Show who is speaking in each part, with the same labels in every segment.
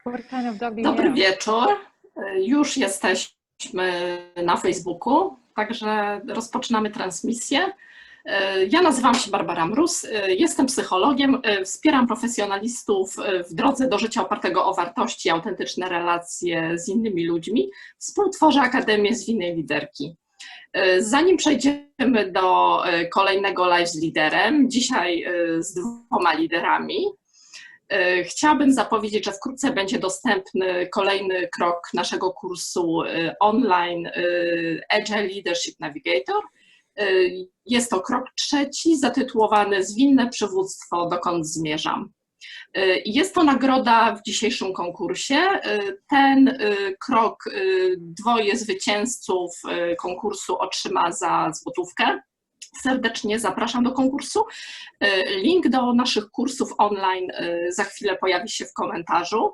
Speaker 1: What kind of dog do you
Speaker 2: Dobry
Speaker 1: have?
Speaker 2: wieczór. Już jesteśmy na Facebooku, także rozpoczynamy transmisję. Ja nazywam się Barbara Mróz, jestem psychologiem, wspieram profesjonalistów w drodze do życia opartego o wartości i autentyczne relacje z innymi ludźmi. Współtworzę Akademię Zwinnej Liderki. Zanim przejdziemy do kolejnego live z liderem, dzisiaj z 2 liderami, chciałabym zapowiedzieć, że wkrótce będzie dostępny kolejny krok naszego kursu online Agile Leadership Navigator. Jest to krok 3, zatytułowany Zwinne przywództwo, dokąd zmierzam. Jest to nagroda w dzisiejszym konkursie. Ten krok 2 zwycięzców konkursu otrzyma za złotówkę. Serdecznie zapraszam do konkursu. Link do naszych kursów online za chwilę pojawi się w komentarzu.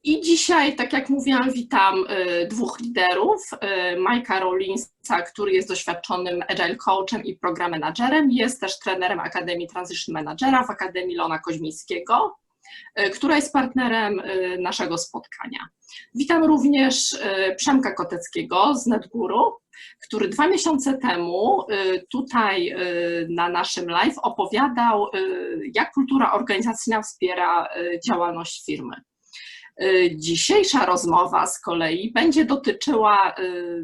Speaker 2: I dzisiaj, tak jak mówiłam, witam 2 liderów. Mike'a Rawlinsa, który jest doświadczonym Agile Coachem i Program Managerem. Jest też trenerem Akademii Transition Managera w Akademii Lona Koźmińskiego, która jest partnerem naszego spotkania. Witam również Przemka Koteckiego z NetGuru, który 2 miesiące temu tutaj na naszym live opowiadał, jak kultura organizacyjna wspiera działalność firmy. Dzisiejsza rozmowa z kolei będzie dotyczyła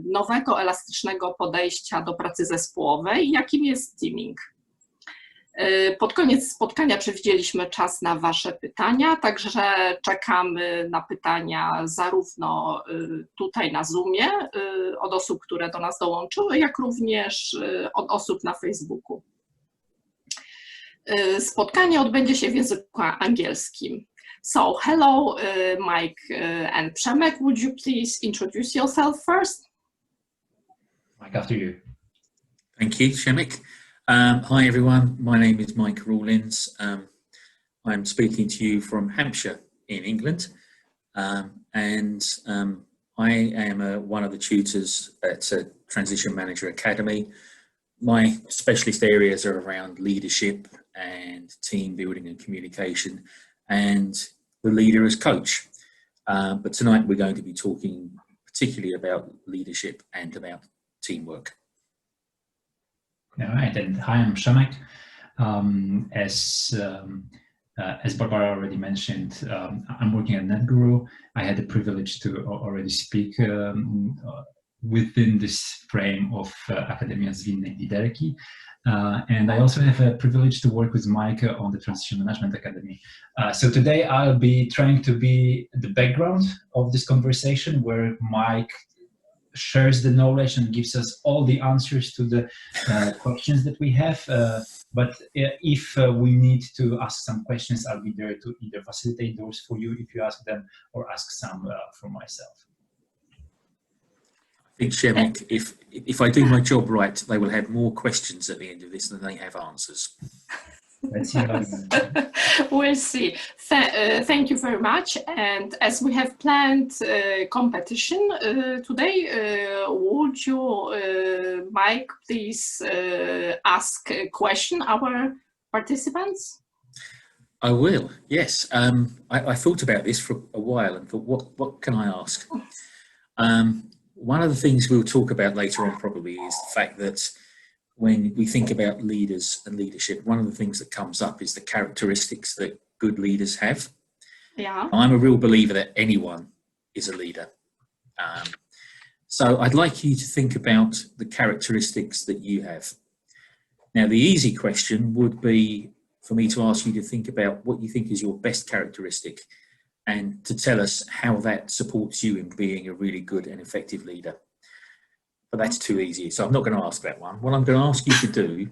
Speaker 2: nowego, elastycznego podejścia do pracy zespołowej, jakim jest teaming. Pod koniec spotkania przewidzieliśmy czas na Wasze pytania, także czekamy na pytania zarówno tutaj na Zoomie od osób, które do nas dołączyły, jak również od osób na Facebooku. Spotkanie odbędzie się w języku angielskim. So, hello, Mike and Przemek, would you please introduce yourself first?
Speaker 3: Mike, after you.
Speaker 4: Thank you, Przemysław. Hi everyone, my name is Mike Rawlins. I'm speaking to you from Hampshire in England, I am one of the tutors at Transition Manager Academy. My specialist areas are around leadership and team building and communication, and the leader as coach. But tonight we're going to be talking particularly about leadership and about teamwork.
Speaker 3: All right, and hi, I'm Przemek. As Barbara already mentioned, I'm working at NetGuru. I had the privilege to already speak within this frame of Akademia Zwinnej Liderki. And I also have a privilege to work with Mike on the Transition Management Academy. So today I'll be trying to be the background of this conversation where Mike shares the knowledge and gives us all the answers to the questions that we have. But if we need to ask some questions, I'll be there to either facilitate those for you if you ask them, or ask some for myself.
Speaker 4: I think, Przemysław, if I do my job right, they will have more questions at the end of this than they have answers.
Speaker 3: Let's see how
Speaker 2: We'll see. Thank you very much. And as we have planned competition today, would you, Mike, please ask a question our participants?
Speaker 4: I will, yes. I thought about this for a while and thought, what can I ask? One of the things we'll talk about later on probably is the fact that when we think about leaders and leadership, one of the things that comes up is the characteristics that good leaders have.
Speaker 2: Yeah.
Speaker 4: I'm a real believer that anyone is a leader. So I'd like you to think about the characteristics that you have. Now, the easy question would be for me to ask you to think about what you think is your best characteristic and to tell us how that supports you in being a really good and effective leader. But that's too easy, so I'm not going to ask that one. What I'm going to ask you to do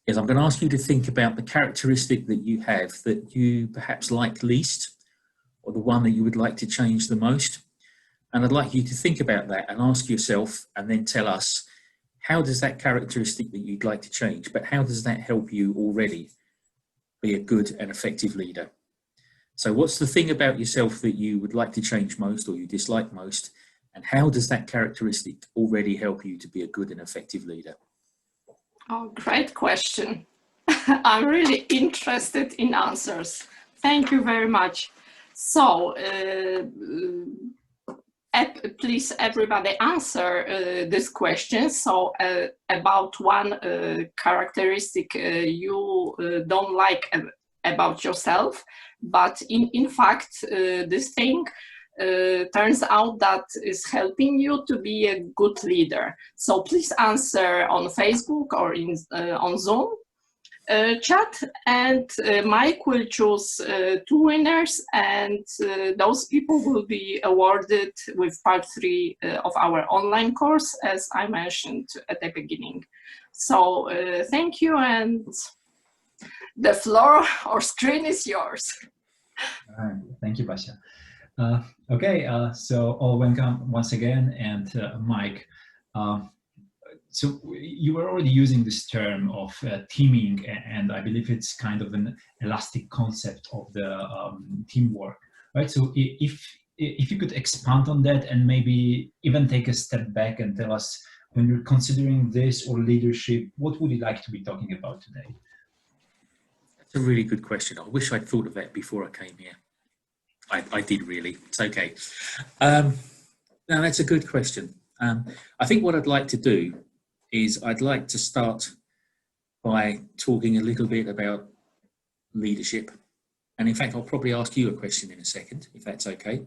Speaker 4: is I'm going to ask you to think about the characteristic that you have that you perhaps like least, or the one that you would like to change the most. And I'd like you to think about that and ask yourself, and then tell us, how does that characteristic that you'd like to change, but how does that help you already be a good and effective leader? So what's the thing about yourself that you would like to change most or you dislike most? And how does that characteristic already help you to be a good and effective leader?
Speaker 2: Oh, great question. I'm really interested in answers. Thank you very much. So, please everybody answer this question. So about one characteristic you don't like about yourself, but in fact this thing turns out that is helping you to be a good leader. So please answer on Facebook or on Zoom chat, and Mike will choose 2 winners, and those people will be awarded with part 3 of our online course, as I mentioned at the beginning. So thank you, and the floor or screen is yours.
Speaker 3: All right. Thank you, Basia. Okay, so all welcome once again, and Mike. So you were already using this term of teaming, and I believe it's kind of an elastic concept of the teamwork, right? So if you could expand on that and maybe even take a step back and tell us, when you're considering this or leadership, what would you like to be talking about today?
Speaker 4: That's a really good question. I wish I'd thought of that before I came here. I did really. It's okay. No, that's a good question. I think what I'd like to do is I'd like to start by talking a little bit about leadership. And in fact, I'll probably ask you a question in a second, if that's okay.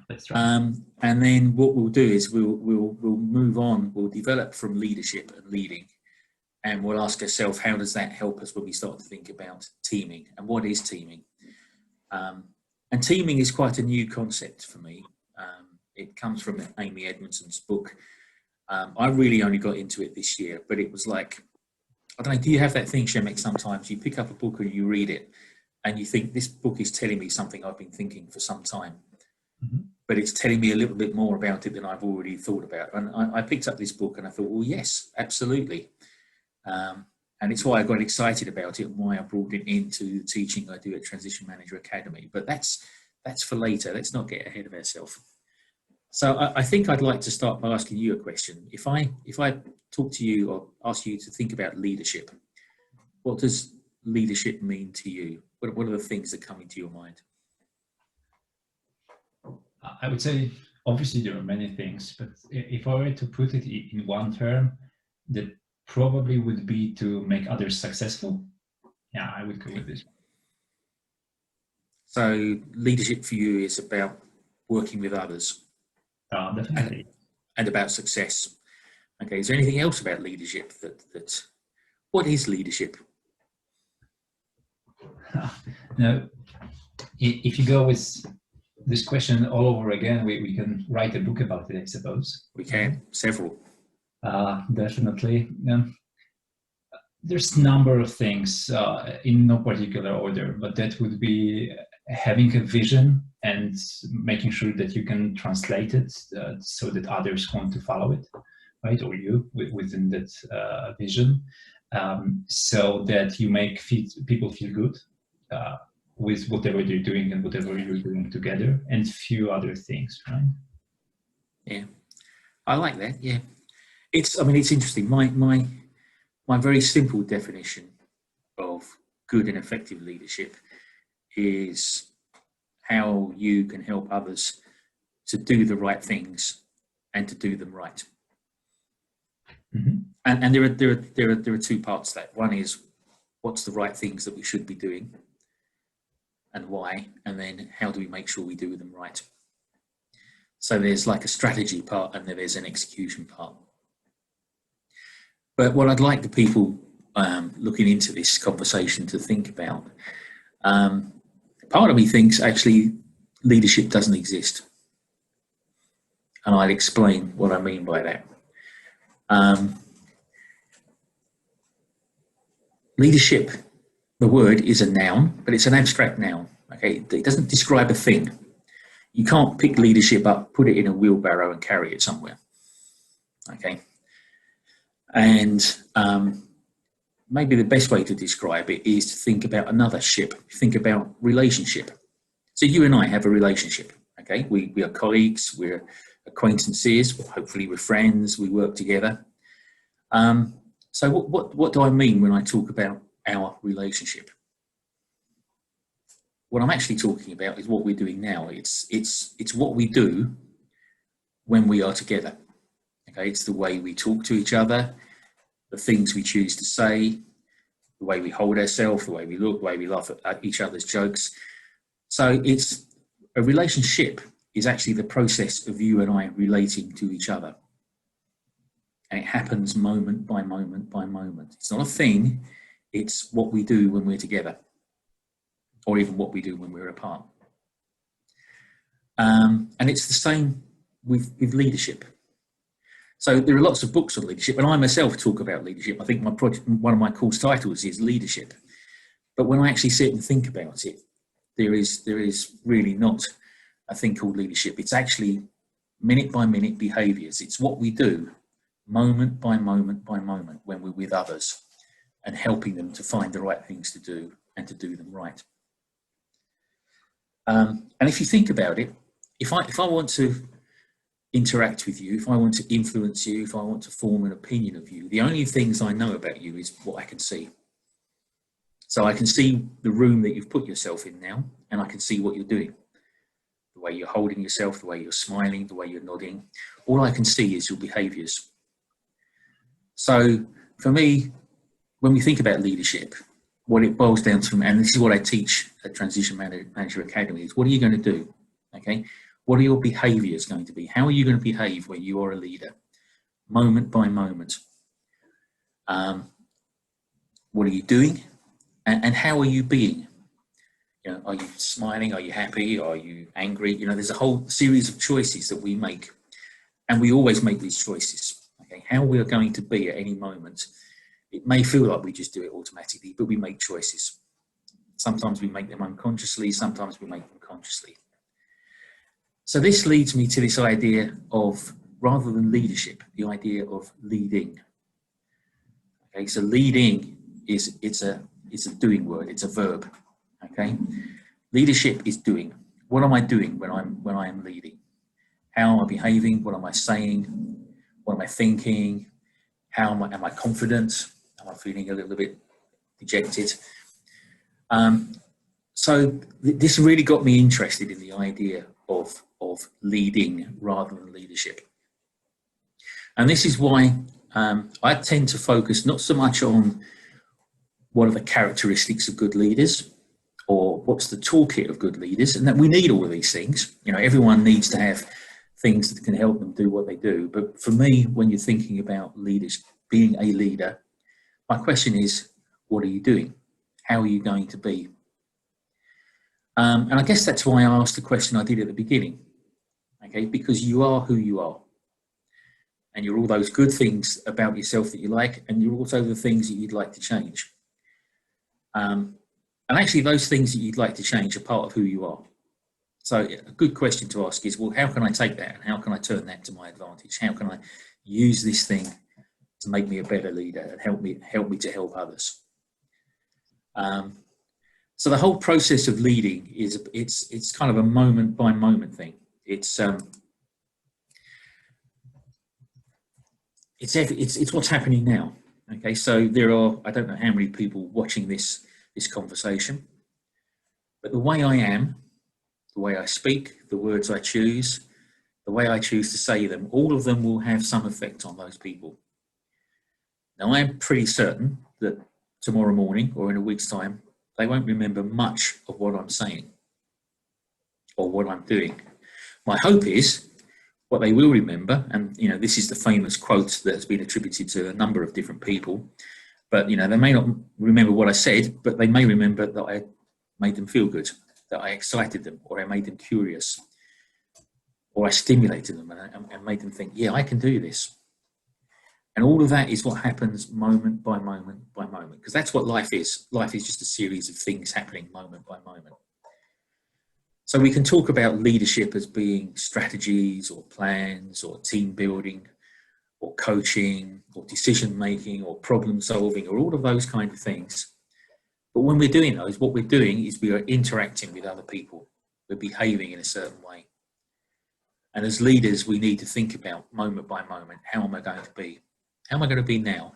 Speaker 3: That's right.
Speaker 4: And then what we'll do is we'll move on, we'll develop from leadership and leading, and we'll ask ourselves, how does that help us when we start to think about teaming, and what is teaming? And teaming is quite a new concept for me. It comes from Amy Edmondson's book. I really only got into it this year, but it was like, I don't know, do you have that thing, Przemek, sometimes you pick up a book and you read it and you think, this book is telling me something I've been thinking for some time, but it's telling me a little bit more about it than I've already thought about. And I picked up this book and I thought, well, yes, absolutely. And it's why I got excited about it and why I brought it into the teaching I do at Transition Manager Academy. But that's for later. Let's not get ahead of ourselves. So I think I'd like to start by asking you a question. If I talk to you or ask you to think about leadership, what does leadership mean to you? What are the things that come into your mind?
Speaker 3: I would say, obviously there are many things, but if I were to put it in one term, that probably would be to make others successful. Yeah, I would go with this.
Speaker 4: So leadership for you is about working with others.
Speaker 3: Definitely.
Speaker 4: And about success. Okay, is there anything else about leadership that what is leadership?
Speaker 3: Now, if you go with this question all over again, we can write a book about it, I suppose.
Speaker 4: We can, several.
Speaker 3: Definitely. There's a number of things in no particular order, but that would be having a vision and making sure that you can translate it so that others want to follow it, right? Or you within that vision, so that you make people feel good with whatever they're doing and whatever you're doing together, and few other things, right?
Speaker 4: Yeah, I like that. Yeah, I mean, it's interesting. My very simple definition of good and effective leadership is how you can help others to do the right things and to do them right. And there are 2 parts to that. One is, what's the right things that we should be doing and why, and then how do we make sure we do them right? So there's like a strategy part and then there's an execution part. But what I'd like the people looking into this conversation to think about, part of me thinks actually leadership doesn't exist. And I'll explain what I mean by that. Leadership, the word is a noun, but it's an abstract noun. Okay, it doesn't describe a thing. You can't pick leadership up, put it in a wheelbarrow and carry it somewhere. Okay. And maybe the best way to describe it is to think about another ship, think about relationship. So you and I have a relationship, okay? We are colleagues, we're acquaintances, hopefully we're friends, we work together. So what do I mean when I talk about our relationship? what I'm actually talking about is what we're doing now. It's what we do when we are together. Okay, it's the way we talk to each other, the things we choose to say, the way we hold ourselves, the way we look, the way we laugh at each other's jokes. So it's a relationship is actually the process of you and I relating to each other. And it happens moment by moment by moment. It's not a thing, it's what we do when we're together, or even what we do when we're apart. And it's the same with leadership. So there are lots of books on leadership, and I myself talk about leadership. I think my project, one of my course titles is leadership. But when I actually sit and think about it, there is really not a thing called leadership. It's actually minute by minute behaviours. It's what we do moment by moment by moment when we're with others and helping them to find the right things to do and to do them right. And if you think about it, if I want to interact with you, if I want to influence you, if I want to form an opinion of you, the only things I know about you is what I can see. So I can see the room that you've put yourself in now, and I can see what you're doing. The way you're holding yourself, the way you're smiling, the way you're nodding. All I can see is your behaviours. So for me, when we think about leadership, what it boils down to, and this is what I teach at Transition Manager Academy, is what are you going to do? Okay, what are your behaviours going to be? How are you going to behave when you are a leader, moment by moment? What are you doing, and how are you being? You know, are you smiling? Are you happy? Are you angry? You know, there's a whole series of choices that we make, and we always make these choices. Okay, how we are going to be at any moment. It may feel like we just do it automatically, but we make choices. Sometimes we make them unconsciously, sometimes we make them consciously. So this leads me to this idea of, rather than leadership, the idea of leading. Okay, so leading it's a doing word, it's a verb. Okay, leadership is doing. What am I doing when I am leading? How am I behaving? What am I saying? What am I thinking? How am I confident? Am I feeling a little bit dejected? So this really got me interested in the idea of leading rather than leadership. And this is why I tend to focus not so much on what are the characteristics of good leaders or what's the toolkit of good leaders, and that we need all of these things. You know, everyone needs to have things that can help them do what they do. But for me, when you're thinking about leaders, being a leader, my question is, what are you doing? How are you going to be? And I guess that's why I asked the question I did at the beginning. Okay, because you are who you are. And you're all those good things about yourself that you like, and you're also the things that you'd like to change. And actually those things that you'd like to change are part of who you are. So a good question to ask is, well, how can I take that and how can I turn that to my advantage? How can I use this thing to make me a better leader and help me to help others? So the whole process of leading is it's kind of a moment by moment thing. It's what's happening now. Okay, so there are, I don't know how many people watching this conversation, but the way I am, the way I speak, the words I choose, the way I choose to say them, all of them will have some effect on those people. Now, I'm pretty certain that tomorrow morning or in a week's time, they won't remember much of what I'm saying or what I'm doing. My hope is what they will remember, and you know, this is the famous quote that has been attributed to a number of different people, but you know, they may not remember what I said, but they may remember that I made them feel good, that I excited them, or I made them curious, or I stimulated them and made them think, yeah, I can do this. And all of that is what happens moment by moment by moment, because that's what life is. Life is just a series of things happening moment by moment. So we can talk about leadership as being strategies or plans or team building or coaching or decision making or problem solving or all of those kind of things. But when we're doing those, what we're doing is we are interacting with other people. We're behaving in a certain way. And as leaders, we need to think about moment by moment, how am I going to be? How am I going to be now?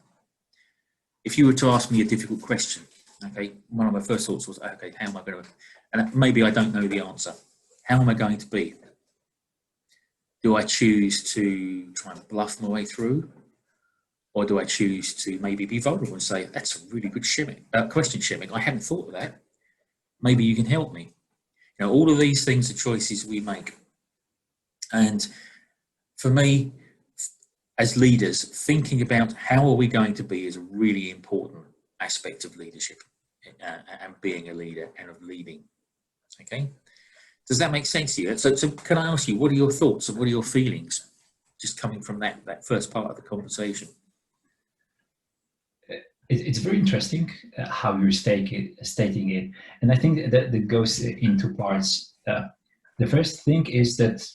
Speaker 4: If you were to ask me a difficult question, Okay, one of my first thoughts was, okay, how am I going to, and maybe I don't know the answer. How am I going to be? Do I choose to try and bluff my way through? Or do I choose to maybe be vulnerable and say, that's a really good question, Shimmick. I hadn't thought of that. Maybe you can help me. You know, all of these things are choices we make. And for me, as leaders, thinking about how are we going to be is a really important aspect of leadership and being a leader and of leading. Okay? Does that make sense to you? So can I ask you, what are your thoughts and what are your feelings just coming from that first part of the conversation?
Speaker 3: It's very interesting how you're stating it. And I think that goes into parts. The first thing is that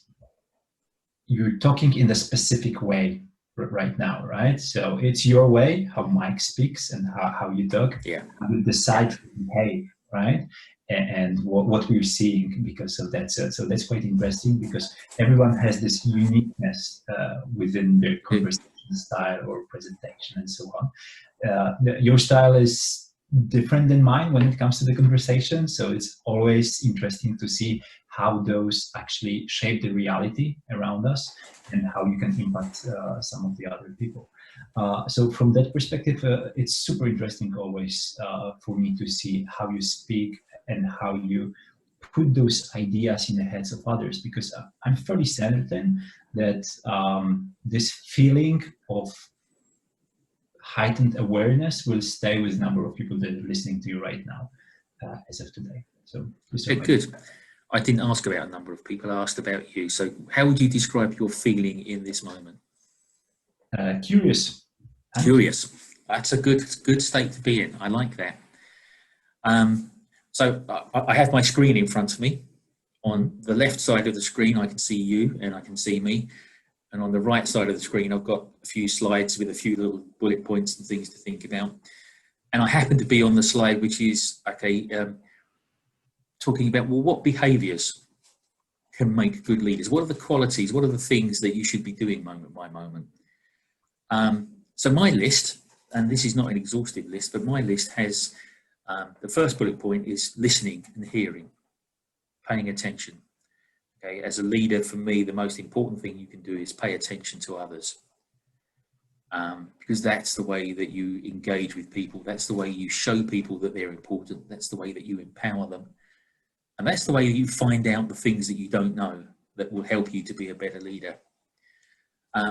Speaker 3: you're talking in a specific way right now, right? So it's your way, how Mike speaks and how you talk.
Speaker 4: Yeah.
Speaker 3: You decide to behave, right? And what we're seeing because of that. So that's quite interesting because everyone has this uniqueness within their conversation style or presentation and so on. Your style is different than mine when it comes to the conversation. So it's always interesting to see how those actually shape the reality around us and how you can impact some of the other people. So from that perspective, it's super interesting always for me to see how you speak and how you put those ideas in the heads of others, because I'm fairly certain that this feeling of heightened awareness will stay with a number of people that are listening to you right now as of today. So
Speaker 4: good. I didn't ask about a number of people, I asked about you. So how would you describe your feeling in this moment?
Speaker 3: Curious.
Speaker 4: Curious. That's a good state to be in. I like that. So I have my screen in front of me. On the left side of the screen, I can see you and I can see me. And on the right side of the screen, I've got a few slides with a few little bullet points and things to think about. And I happen to be on the slide, which is, talking about, well, what behaviours can make good leaders? What are the qualities? What are the things that you should be doing moment by moment? So my list, and this is not an exhaustive list, but my list has, the first bullet point is listening and hearing, paying attention. Okay, as a leader, for me, the most important thing you can do is pay attention to others, because that's the way that you engage with people. That's the way you show people that they're important. That's the way that you empower them. And that's the way you find out the things that you don't know that will help you to be a better leader.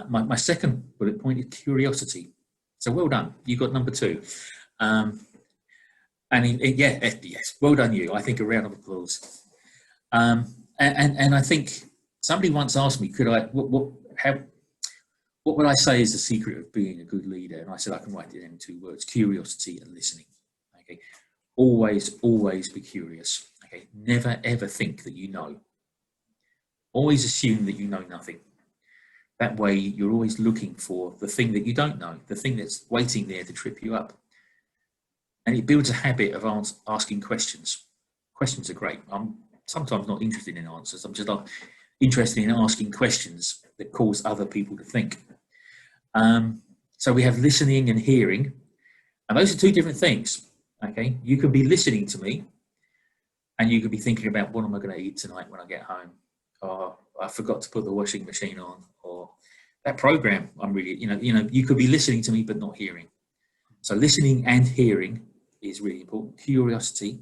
Speaker 4: My second bullet point is curiosity. So well done, you got number 2. Yes, well done you. I think a round of applause. And I think somebody once asked me, what would I say is the secret of being a good leader? And I said, I can write it in 2 words: curiosity and listening. Okay, always be curious. Okay, never ever think that you know. Always assume that you know nothing. That way you're always looking for the thing that you don't know, the thing that's waiting there to trip you up. And it builds a habit of asking questions. Questions are great. I'm sometimes not interested in answers. I'm just interested in asking questions that cause other people to think. So we have listening and hearing, and those are 2 different things. Okay, you could be listening to me, and you could be thinking about, what am I going to eat tonight when I get home? Or I forgot to put the washing machine on, or that program I'm really, you could be listening to me but not hearing. So listening and hearing is really important. Curiosity,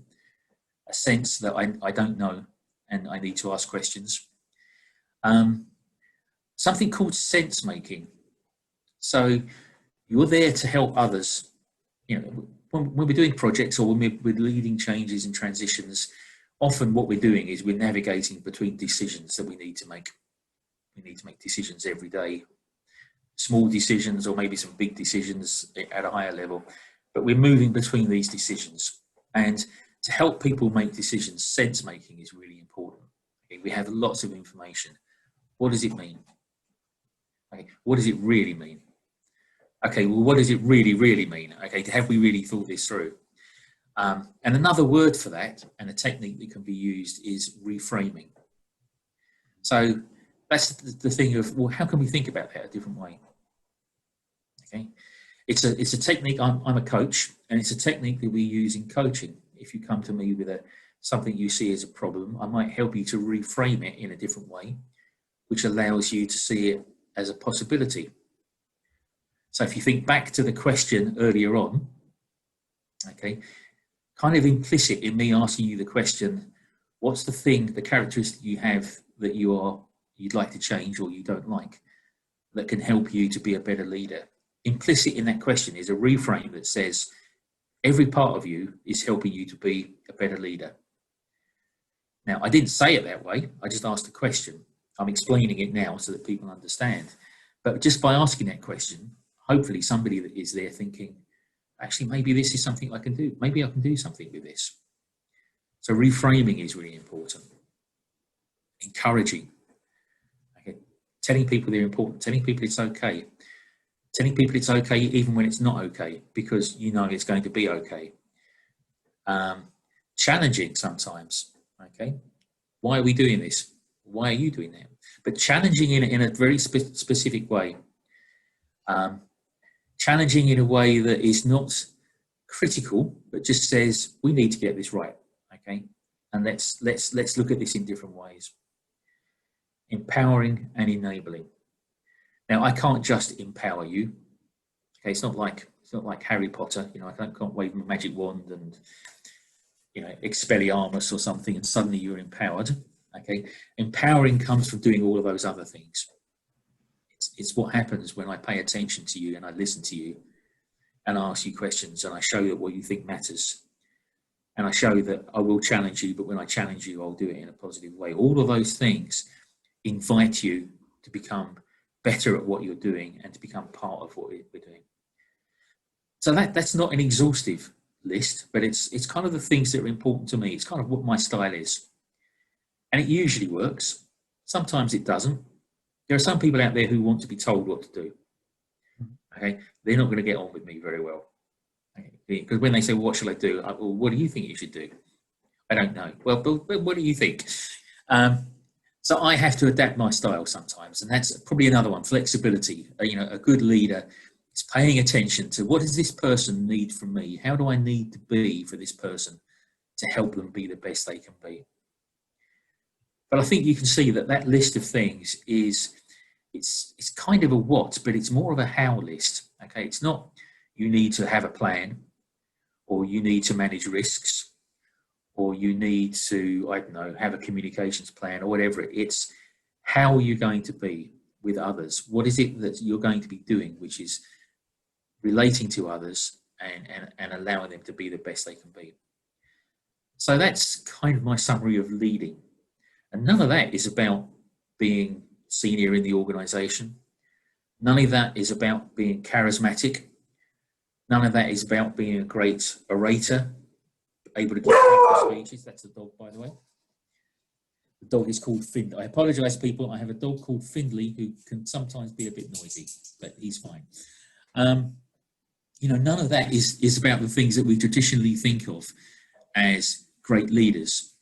Speaker 4: a sense that I don't know and I need to ask questions. Something called sense making. So you're there to help others. When we're doing projects or when we're leading changes and transitions, often what we're doing is we're navigating between decisions that we need to make. We need to make decisions every day, small decisions or maybe some big decisions at a higher level, but we're moving between these decisions. And to help people make decisions, sense making is really important. Okay, we have lots of information. What does it mean? Okay, what does it really mean? Okay, well, what does it really mean? Okay, have we really thought this through? And another word for that, and a technique that can be used, is reframing. So that's the thing of, well, how can we think about that a different way? Okay, It's a technique. I'm a coach, and it's a technique that we use in coaching. If you come to me with something you see as a problem, I might help you to reframe it in a different way, which allows you to see it as a possibility. So if you think back to the question earlier on, okay, kind of implicit in me asking you the question, what's the thing, the characteristic you have that you'd like to change or you don't like, that can help you to be a better leader? Implicit in that question is a reframe that says, every part of you is helping you to be a better leader. Now, I didn't say it that way. I just asked a question. I'm explaining it now so that people understand. But just by asking that question, hopefully somebody that is there thinking, actually, maybe this is something I can do. Maybe I can do something with this. So reframing is really important. Encouraging. Okay. Telling people they're important. Telling people it's okay. Telling people it's okay even when it's not okay, because you know it's going to be okay. Challenging sometimes. Okay. Why are we doing this? Why are you doing that? But challenging in a very specific way. Challenging in a way that is not critical, but just says we need to get this right. Okay. And let's look at this in different ways. Empowering and enabling. Now, I can't just empower you. Okay, it's not like Harry Potter. You know, I can't wave my magic wand and, you know, Expelliarmus or something, and suddenly you're empowered. Okay, empowering comes from doing all of those other things. It's what happens when I pay attention to you and I listen to you, and I ask you questions, and I show you what you think matters, and I show you that I will challenge you, but when I challenge you, I'll do it in a positive way. All of those things invite you to become better at what you're doing and to become part of what we're doing. So that's not an exhaustive list, but it's kind of the things that are important to me. It's kind of what my style is. And it usually works. Sometimes it doesn't. There are some people out there who want to be told what to do. Okay, they're not going to get on with me very well. Okay? Because when they say, what shall I do? Well, what do you think you should do? I don't know. Well, but what do you think? So I have to adapt my style sometimes, and that's probably another one, flexibility. You know, a good leader is paying attention to, what does this person need from me? How do I need to be for this person to help them be the best they can be? But I think you can see that list of things it's kind of a what, but it's more of a how list. Okay, it's not you need to have a plan, or you need to manage risks, or you need to, I don't know, have a communications plan or whatever. It's how are you going to be with others? What is it that you're going to be doing, which is relating to others and allowing them to be the best they can be? So that's kind of my summary of leading. And none of that is about being senior in the organisation. None of that is about being charismatic. None of that is about being a great orator, able to give practice speeches. That's the dog, by the way. The dog is called Findley. I apologise, people. I have a dog called Findley who can sometimes be a bit noisy, but he's fine. You know, none of that is about the things that we traditionally think of as great leaders.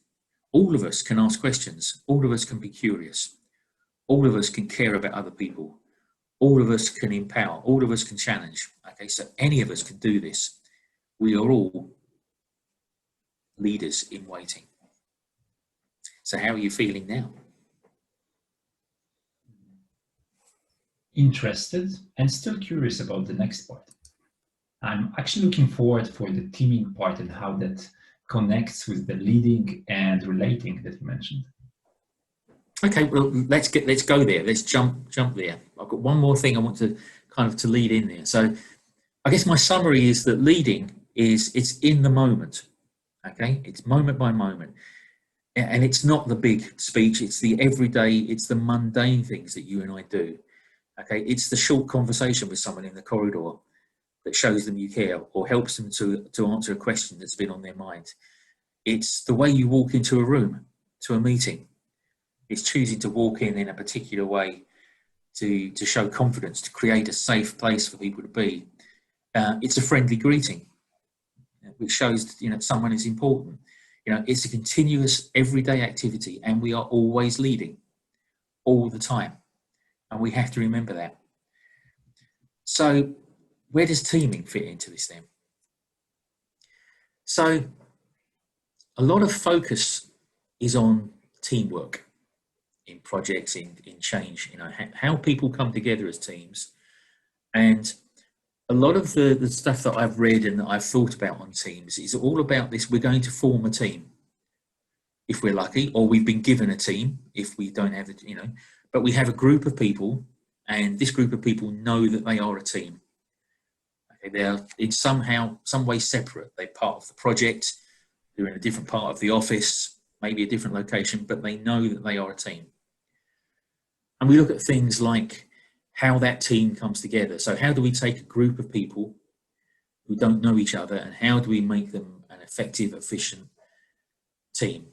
Speaker 4: All of us can ask questions. All of us can be curious. All of us can care about other people. All of us can empower. All of us can challenge. Okay, so any of us can do this. We are all leaders in waiting. So how are you feeling now?
Speaker 3: Interested and still curious about the next part. I'm actually looking forward for the teaming part and how that connects with the leading and relating that you mentioned.
Speaker 4: Okay, well, let's go there. Let's jump there. I've got one more thing I want to kind of to lead in there. So I guess my summary is that leading it's in the moment. Okay, it's moment by moment. And it's not the big speech, it's the everyday, it's the mundane things that you and I do. Okay, it's the short conversation with someone in the corridor that shows them you care or helps them to answer a question that's been on their mind. It's the way you walk into a room, to a meeting. It's choosing to walk in a particular way to show confidence, to create a safe place for people to be. It's a friendly greeting, which shows someone is important. It's a continuous everyday activity, and we are always leading all the time. And we have to remember that. So where does teaming fit into this then? So a lot of focus is on teamwork in projects, in change, you know, how people come together as teams. And a lot of the stuff that I've read and that I've thought about on teams is all about this. We're going to form a team if we're lucky, or we've been given a team if we don't have it, you know, but we have a group of people, and this group of people know that they are a team. Okay, they're in some way separate. They're part of the project, they're in a different part of the office, maybe a different location, but they know that they are a team. And we look at things like how that team comes together. So how do we take a group of people who don't know each other, and how do we make them an effective, efficient team?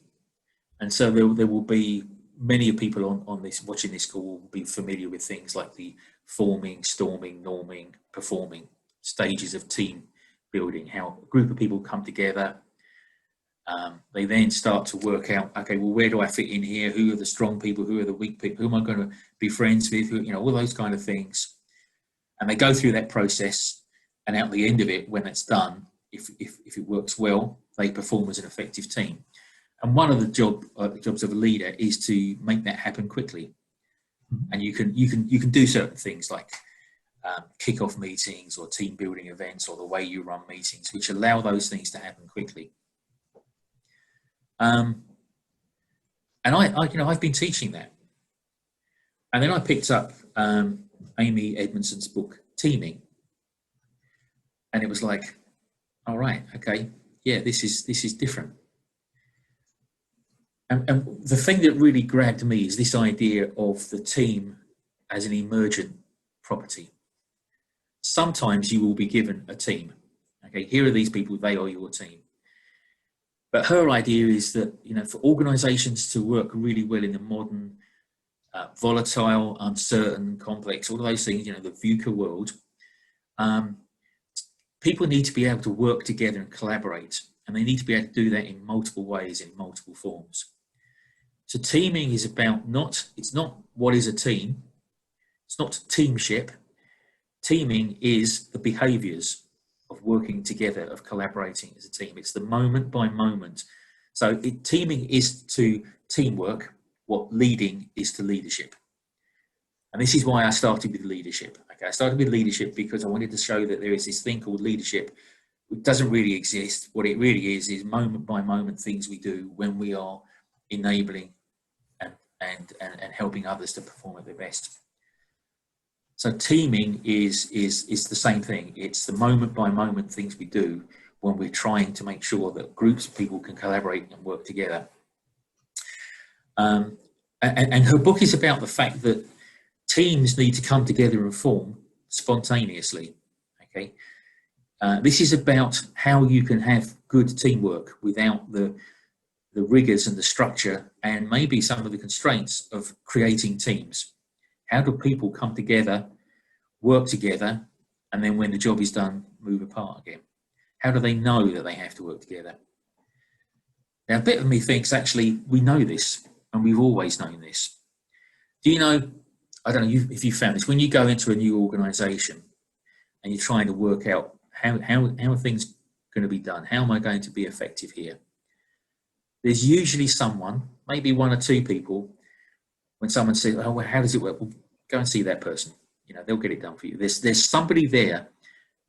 Speaker 4: And so there will be many people on this, watching this call, will be familiar with things like the forming, storming, norming, performing stages of team building, how a group of people come together. They then start to work out, okay, well, where do I fit in here? Who are the strong people? Who are the weak people? Who am I going to be friends with? Who, you know, all those kind of things. And they go through that process, and at the end of it, when it's done, if it works well, they perform as an effective team. And one of the jobs of a leader is to make that happen quickly. And you can do certain things like kick-off meetings or team building events, or the way you run meetings, which allow those things to happen quickly. And I've been teaching that. And then I picked up Amy Edmondson's book, Teaming. And it was like, all right, okay, yeah, this is different. And the thing that really grabbed me is this idea of the team as an emergent property. Sometimes you will be given a team. Okay, here are these people, they are your team. But her idea is that, you know, for organisations to work really well in the modern, volatile, uncertain, complex, all of those things, you know, the VUCA world, people need to be able to work together and collaborate, and they need to be able to do that in multiple ways, in multiple forms. So teaming is about it's not what is a team, it's not teamship. Teaming is the behaviours of working together, of collaborating as a team. It's the moment by moment. So teaming is to teamwork what leading is to leadership. And this is why I started with leadership. Okay, I started with leadership because I wanted to show that there is this thing called leadership. It doesn't really exist. What it really is moment by moment things we do when we are enabling and helping others to perform at their best. So teaming is the same thing. It's the moment by moment things we do when we're trying to make sure that groups of people can collaborate and work together. And her book is about the fact that teams need to come together and form spontaneously. Okay, this is about how you can have good teamwork without the rigors and the structure and maybe some of the constraints of creating teams. How do people come together, work together, and then when the job is done, move apart again? How do they know that they have to work together? Now, a bit of me thinks actually we know this, and we've always known this. Do you know, I don't know if you found this, when you go into a new organisation and you're trying to work out how are things going to be done? How am I going to be effective here? There's usually someone, maybe one or two people, when someone says, oh, well, how does it work? Well, go and see that person. You know, they'll get it done for you. There's somebody there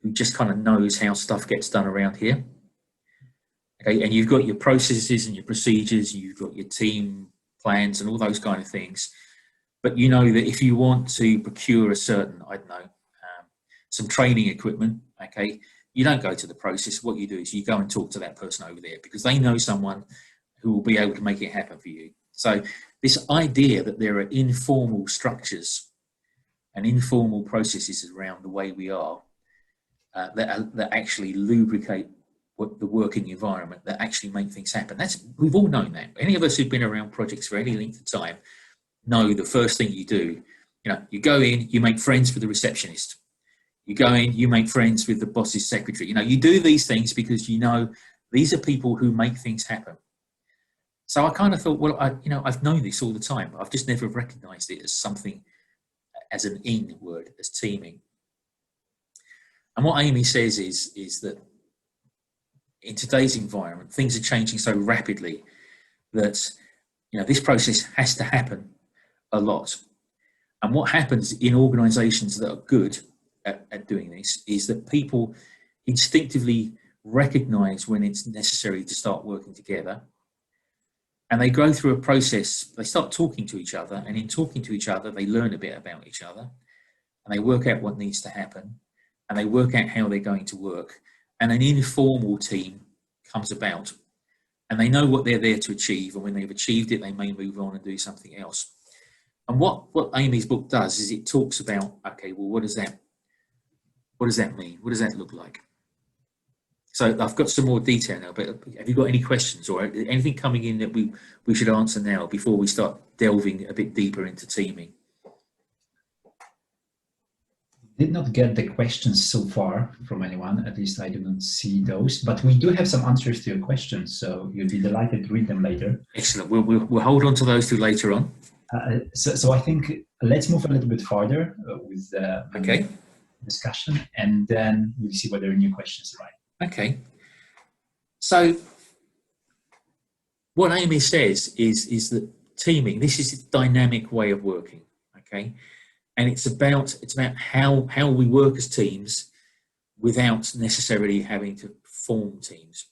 Speaker 4: who just kind of knows how stuff gets done around here. Okay, and you've got your processes and your procedures, you've got your team plans and all those kind of things. But you know that if you want to procure a certain, I don't know, some training equipment, okay, you don't go to the process. What you do is you go and talk to that person over there because they know someone who will be able to make it happen for you. So this idea that there are informal structures and informal processes around the way we are that actually lubricate the working environment, that actually make things happen. We've all known that. Any of us who've been around projects for any length of time know the first thing you do, you know, you go in, you make friends with the receptionist. You go in, you make friends with the boss's secretary. You know, you do these things because you know these are people who make things happen. So I kind of thought, well, I've known this all the time. I've just never recognised it as something, as an in word, as teaming. And what Amy says is that in today's environment, things are changing so rapidly that, you know, this process has to happen a lot. And what happens in organisations that are good at doing this is that people instinctively recognise when it's necessary to start working together. And they go through a process, they start talking to each other, and in talking to each other, they learn a bit about each other, and they work out what needs to happen, and they work out how they're going to work. And an informal team comes about, and they know what they're there to achieve, and when they've achieved it, they may move on and do something else. And what Amy's book does is it talks about, okay, well, what does that mean? What does that look like? So I've got some more detail now, but have you got any questions or anything coming in that we should answer now before we start delving a bit deeper into teaming?
Speaker 3: Did not get the questions so far from anyone, at least I do not see those, but we do have some answers to your questions, so you'll be delighted to read them later.
Speaker 4: Excellent. We'll hold on to those two later on.
Speaker 3: So I think let's move a little bit farther with the discussion, and then we'll see whether new questions arrive.
Speaker 4: Okay. So what Amy says is that teaming, this is a dynamic way of working, okay? And it's about how we work as teams without necessarily having to form teams.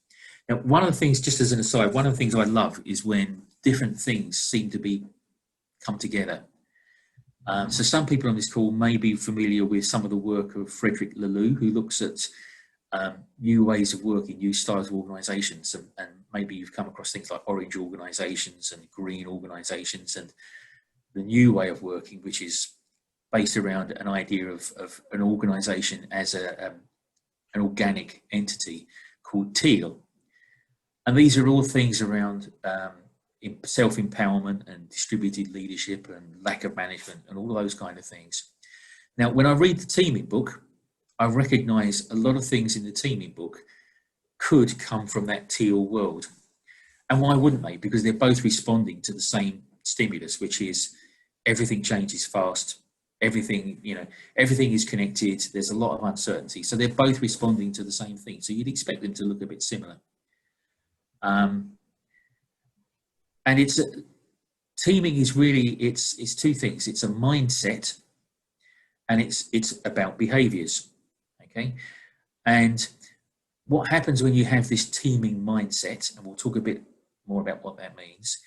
Speaker 4: Now, one of the things, just as an aside, one of the things I love is when different things seem to come together. So some people on this call may be familiar with some of the work of Frederick Laloux, who looks at new ways of working, new styles of organisations, and maybe you've come across things like orange organisations and green organisations, and the new way of working, which is based around an idea of an organisation as an organic entity called teal. And these are all things around self-empowerment and distributed leadership and lack of management and all those kind of things. Now, when I read the teaming book, I recognise a lot of things in the teaming book could come from that teal world. And why wouldn't they? Because they're both responding to the same stimulus, which is everything changes fast. Everything is connected. There's a lot of uncertainty. So they're both responding to the same thing. So you'd expect them to look a bit similar. And teaming is really, it's two things. It's a mindset, and it's about behaviours. Okay, and what happens when you have this teaming mindset, and we'll talk a bit more about what that means,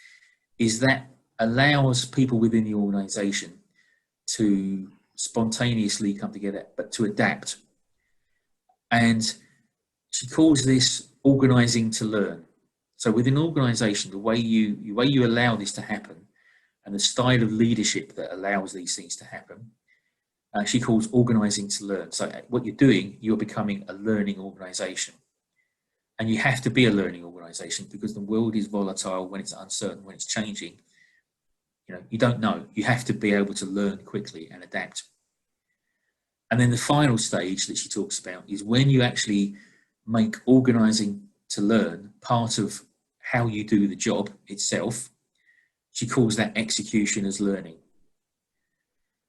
Speaker 4: is that allows people within the organisation to spontaneously come together, but to adapt. And she calls this organising to learn. So within an organisation, the way you allow this to happen, and the style of leadership that allows these things to happen, she calls organising to learn. So what you're doing, you're becoming a learning organisation. And you have to be a learning organisation because the world is volatile, when it's uncertain, when it's changing. You don't know. You have to be able to learn quickly and adapt. And then the final stage that she talks about is when you actually make organising to learn part of how you do the job itself. She calls that execution as learning.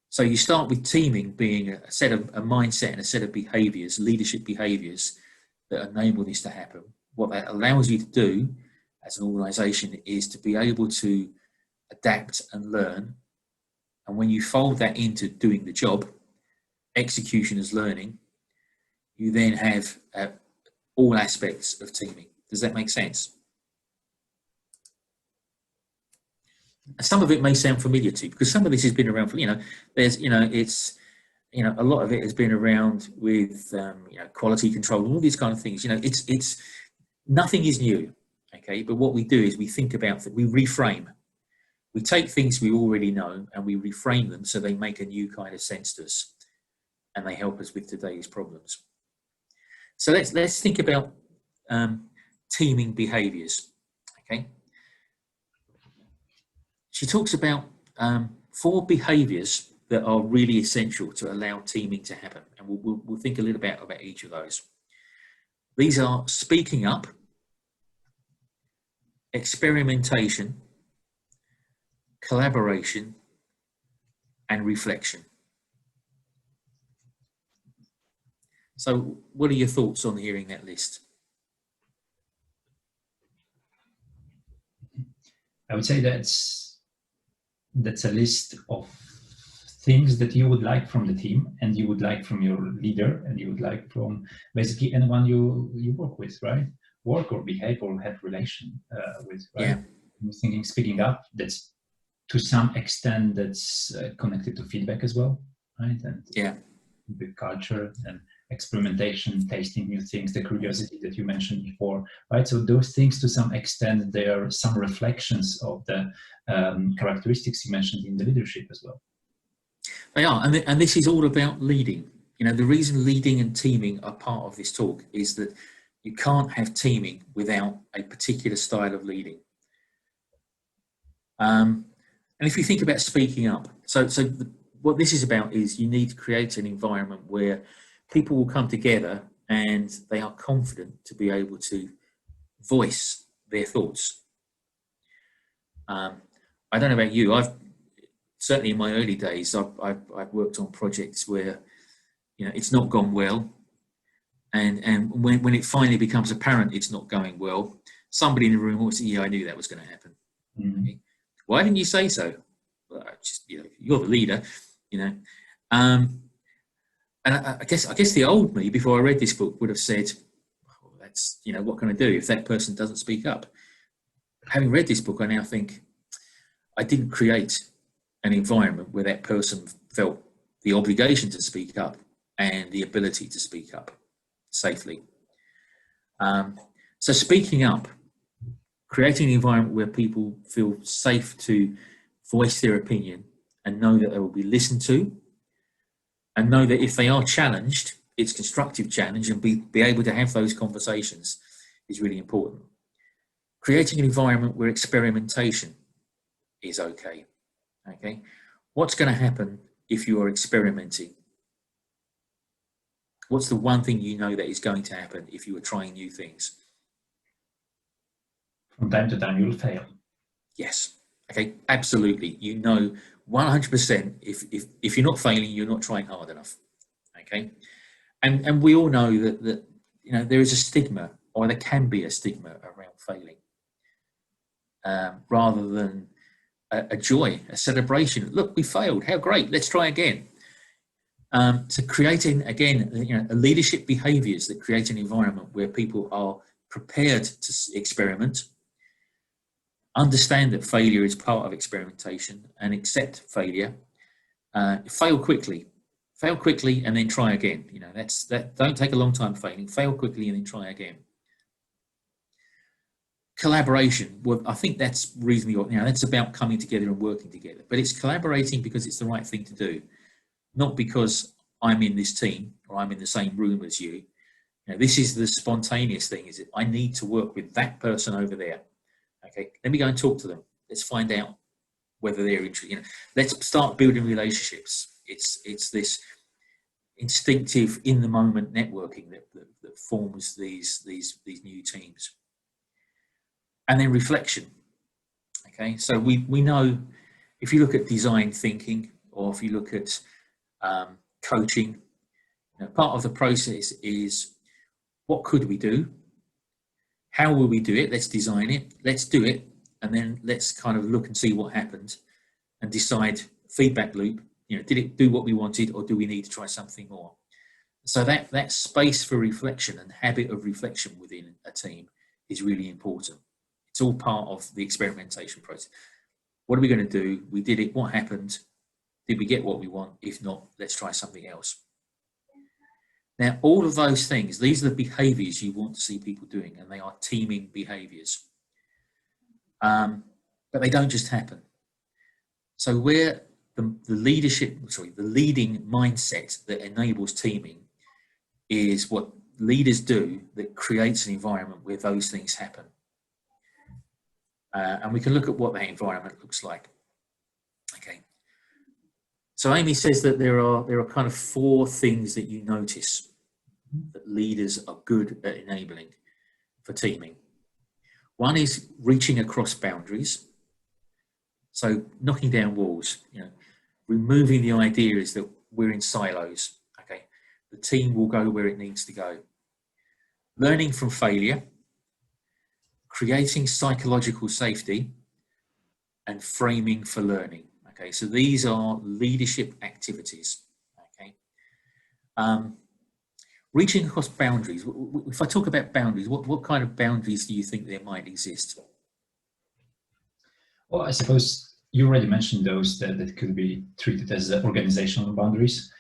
Speaker 4: So you start with teaming being a mindset and a set of behaviours, leadership behaviours that enable this to happen. What that allows you to do as an organisation is to be able to adapt and learn. And when you fold that into doing the job, execution as learning, you then have all aspects of teaming. Does that make sense? Some of it may sound familiar to you because some of this has been around for, a lot of it has been around with, quality control and all these kind of things. It's nothing is new, okay? But what we do is we think about that, we reframe. We take things we already know and we reframe them so they make a new kind of sense to us and they help us with today's problems. So let's think about teaming behaviours, okay? She talks about 4 behaviours that are really essential to allow teaming to happen, and we'll think a little bit about each of those. These are speaking up, experimentation, collaboration, and reflection. So what are your thoughts on hearing that list?
Speaker 3: I would say that's a list of things that you would like from the team, and you would like from your leader, and you would like from basically anyone you work with, right? Work or behave or have relation with, right?
Speaker 4: Yeah.
Speaker 3: Thinking, speaking up, that's to some extent that's connected to feedback as well, right? And
Speaker 4: yeah,
Speaker 3: the culture and experimentation, tasting new things, the curiosity that you mentioned before, right? So those things, to some extent, they are some reflections of the characteristics you mentioned in the leadership as well.
Speaker 4: they are, and this is all about leading. You know, the reason leading and teaming are part of this talk is that you can't have teaming without a particular style of leading. And if you think about speaking up, what this is about is you need to create an environment where people will come together and they are confident to be able to voice their thoughts. I don't know about you. I've certainly in my early days, I've worked on projects where, you know, it's not gone well, and when it finally becomes apparent it's not going well, somebody in the room will say, "Yeah, I knew that was going to happen."
Speaker 3: Mm-hmm.
Speaker 4: Why didn't you say so? Well, just, you know, you're the leader, you know. And I guess the old me, before I read this book, would have said, oh, "That's, you know, what can I do if that person doesn't speak up?" Having read this book, I now think I didn't create an environment where that person felt the obligation to speak up and the ability to speak up safely. So speaking up, creating an environment where people feel safe to voice their opinion and know that they will be listened to, and know that if they are challenged, it's constructive challenge, and be able to have those conversations is really important. Creating an environment where experimentation is okay. Okay, what's going to happen if you are experimenting? What's the one thing you know that is going to happen if you are trying new things?
Speaker 3: From time to time, you'll fail.
Speaker 4: Yes. Okay, absolutely. You know 100% if you're not failing, you're not trying hard enough. Okay, and we all know that you know, there is a stigma, or there can be a stigma around failing, rather than a joy, a celebration. Look, we failed. How great! Let's try again. So creating, again, you know, leadership behaviours that create an environment where people are prepared to experiment, understand that failure is part of experimentation, and accept failure. Fail quickly, and then try again. You know, that. Don't take a long time failing. Fail quickly and then try again. Collaboration. Well, I think that's reasonably. You know, that's about coming together and working together. But it's collaborating because it's the right thing to do, not because I'm in this team or I'm in the same room as you. You know, this is the spontaneous thing. Is it? I need to work with that person over there. Okay, let me go and talk to them. Let's find out whether they're interested. You know, let's start building relationships. It's this instinctive, in the moment networking that forms these new teams. And then reflection. Okay, so we know, if you look at design thinking, or if you look at coaching, you know, part of the process is, what could we do? How will we do it? Let's design it. Let's do it. And then let's kind of look and see what happened and decide, feedback loop, you know, did it do what we wanted, or do we need to try something more? So that space for reflection and habit of reflection within a team is really important. It's all part of the experimentation process. What are we going to do? We did it. What happened? Did we get what we want? If not, let's try something else. Now, all of those things, these are the behaviours you want to see people doing, and they are teaming behaviours. But they don't just happen. So where the leading mindset that enables teaming is what leaders do, that creates an environment where those things happen. And we can look at what that environment looks like. Okay. So Amy says that there are kind of 4 things that you notice that leaders are good at enabling for teaming. One is reaching across boundaries. So knocking down walls, you know, removing the idea is that we're in silos. Okay. the team will go where it needs to go. Learning from failure, creating psychological safety, and framing for learning. Okay, so these are leadership activities. Okay, reaching across boundaries. If I talk about boundaries, what kind of boundaries do you think there might exist?
Speaker 3: Well, I suppose you already mentioned those that could be treated as organizational boundaries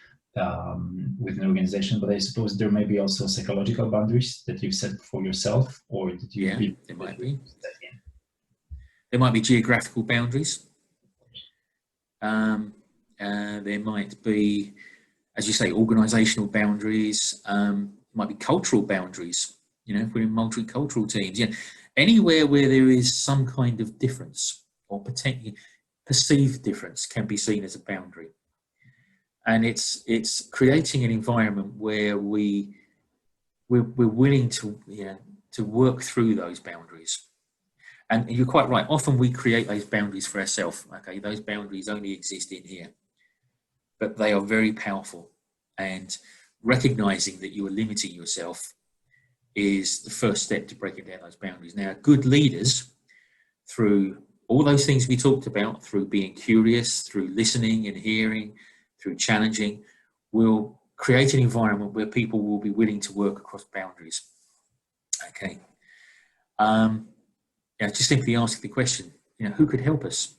Speaker 3: within an organization, but I suppose there may be also psychological boundaries that you've set for yourself, or that you...
Speaker 4: Yeah, there might be. There might be geographical boundaries. There might be, as you say, organisational boundaries. Might be cultural boundaries. You know, if we're in multicultural teams, yeah, anywhere where there is some kind of difference or potentially perceived difference can be seen as a boundary. And it's creating an environment where we're willing to, you know, to work through those boundaries. And you're quite right. Often we create those boundaries for ourselves. Okay, those boundaries only exist in here, but they are very powerful. And recognizing that you are limiting yourself is the first step to breaking down those boundaries. Now, good leaders, through all those things we talked about, through being curious, through listening and hearing, through challenging, will create an environment where people will be willing to work across boundaries. Okay. Yeah, just simply ask the question, you know, who could help us?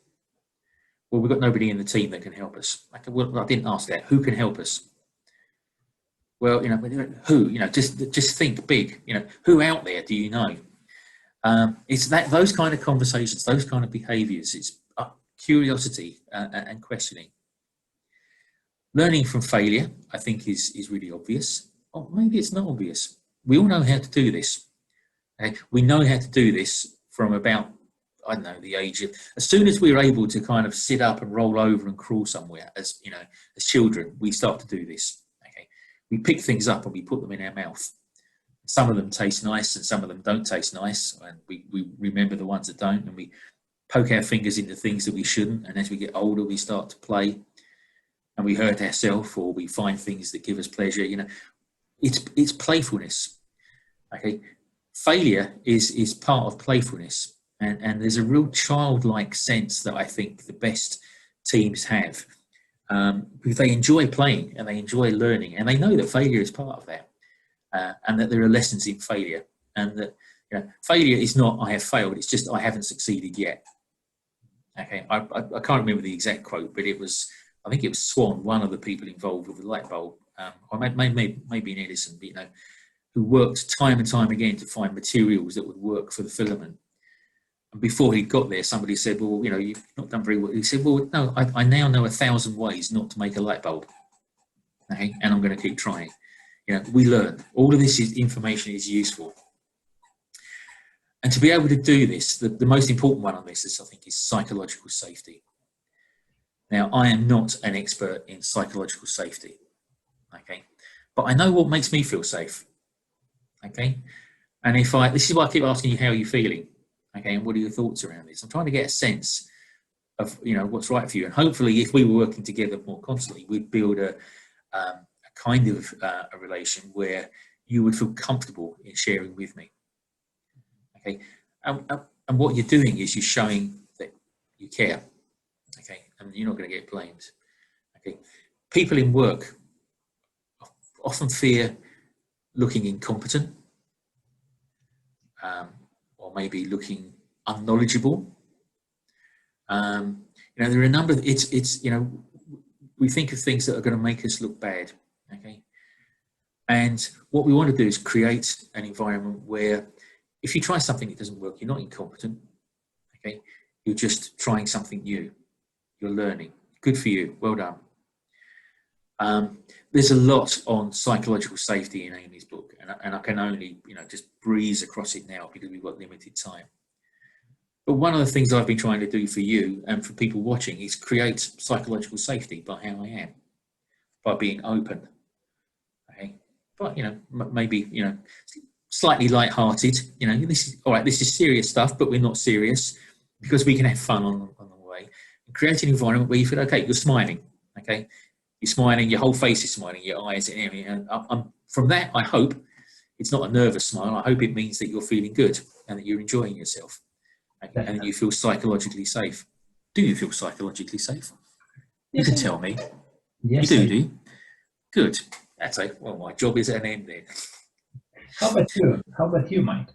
Speaker 4: Well, we've got nobody in the team that can help us. Okay, well, I didn't ask that. Who can help us? Well, you know, who? You know, just think big. You know, who out there do you know? It's those kind of conversations, those kind of behaviours. It's curiosity and questioning. Learning from failure, I think, is really obvious. Or maybe it's not obvious. We all know how to do this. Okay? We know how to do this from about, I don't know, the age of, as soon as we're able to kind of sit up and roll over and crawl somewhere, as you know, as children, we start to do this. Okay, we pick things up and we put them in our mouth. Some of them taste nice and some of them don't taste nice, and we remember the ones that don't, and we poke our fingers into things that we shouldn't, and as we get older we start to play and we hurt ourselves, or we find things that give us pleasure. You know, it's playfulness. Okay, failure is part of playfulness, and there's a real childlike sense that I think the best teams have, because they enjoy playing and they enjoy learning, and they know that failure is part of that, and that there are lessons in failure, and that, you know, failure is not I have failed, it's just I haven't succeeded yet. Okay, I can't remember the exact quote, but it was, I think it was Swan, one of the people involved with the light bulb, or maybe in Edison, but, you know, who worked time and time again to find materials that would work for the filament. And before he got there, somebody said, well, you know, you've not done very well. He said, well, no, I now know 1,000 ways not to make a light bulb. Okay, and I'm going to keep trying. You know, we learn. All of this information is useful. And to be able to do this, the most important one on this is, I think, is psychological safety. Now, I am not an expert in psychological safety, okay, but I know what makes me feel safe. Okay, and this is why I keep asking you, how are you feeling? Okay, and what are your thoughts around this? I'm trying to get a sense of, you know, what's right for you. And hopefully, if we were working together more constantly, we'd build a kind of a relation where you would feel comfortable in sharing with me. Okay, and what you're doing is you're showing that you care. Okay, and you're not going to get blamed. Okay, people in work often fear looking incompetent, or maybe looking unknowledgeable. You know, there are a number of, you know, we think of things that are going to make us look bad. Okay, and what we want to do is create an environment where if you try something that doesn't work, you're not incompetent. Okay, you're just trying something new. You're learning. Good for you. Well done. There's a lot on psychological safety in Amy's book, and I can only, you know, just breeze across it now because we've got limited time. But one of the things I've been trying to do for you and for people watching is create psychological safety by how I am, by being open. Okay, but, you know, maybe, you know, slightly light-hearted. You know, this is all right. This is serious stuff, but we're not serious because we can have fun on the way. And create an environment where you feel okay. You're smiling. Okay. You're smiling, your whole face is smiling, your eyes and everything. And from that, I hope it's not a nervous smile. I hope it means that you're feeling good and that you're enjoying yourself and that you feel psychologically safe. Do you feel psychologically safe? You can tell me.
Speaker 3: Yes,
Speaker 4: You do. Good. That's it. Well, my job is at an end then.
Speaker 3: How about you? How about you, Mike?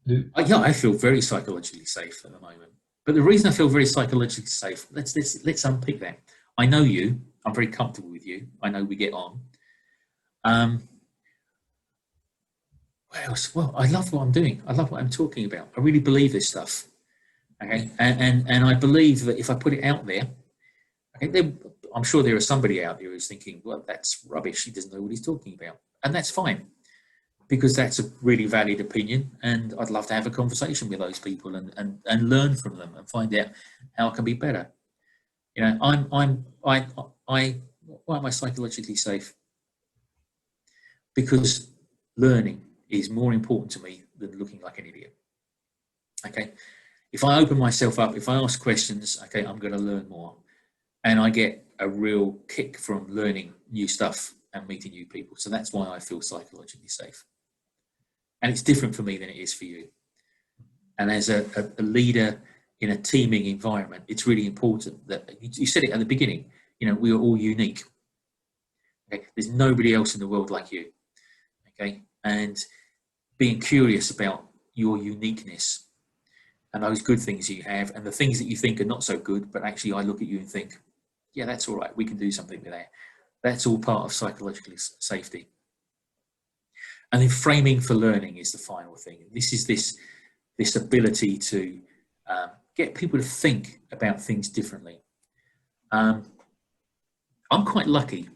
Speaker 4: Yeah, I feel very psychologically safe at the moment. But the reason I feel very psychologically safe, let's unpick that. I know you. I'm very comfortable with you. I know we get on. What else? Well, I love what I'm doing. I love what I'm talking about. I really believe this stuff. Okay, and I believe that if I put it out there, okay, I'm sure there is somebody out there who's thinking, well, that's rubbish. He doesn't know what he's talking about, and that's fine, because that's a really valid opinion, and I'd love to have a conversation with those people and learn from them and find out how it can be better. You know, why am I psychologically safe? Because learning is more important to me than looking like an idiot. Okay, if I open myself up, if I ask questions, okay, I'm going to learn more, and I get a real kick from learning new stuff and meeting new people. So that's why I feel psychologically safe. And it's different for me than it is for you. And as a leader in a teaming environment, it's really important that you said it at the beginning, you know, we are all unique. Okay? There's nobody else in the world like you. Okay, and being curious about your uniqueness and those good things you have and the things that you think are not so good, but actually I look at you and think, yeah, that's all right, we can do something with that. That's all part of psychological safety. And then framing for learning is the final thing. This is this ability to get people to think about things differently. I'm quite lucky.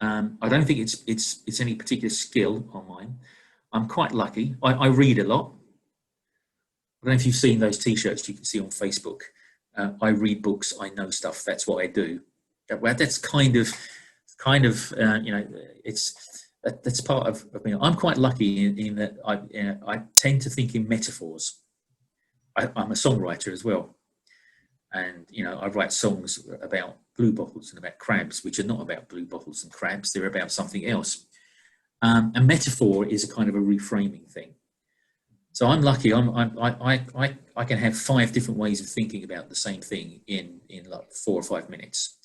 Speaker 4: I don't think it's any particular skill on mine. I'm quite lucky. I read a lot. I don't know if you've seen those T-shirts you can see on Facebook. I read books. I know stuff. That's what I do. That's kind of you know, that's part of me. I'm quite lucky in that I tend to think in metaphors. I'm a songwriter as well. And, you know, I write songs about blue bottles and about crabs, which are not about blue bottles and crabs. They're about something else. A metaphor is a kind of a reframing thing. So I'm lucky. I can have 5 different ways of thinking about the same thing in like 4 or 5 minutes.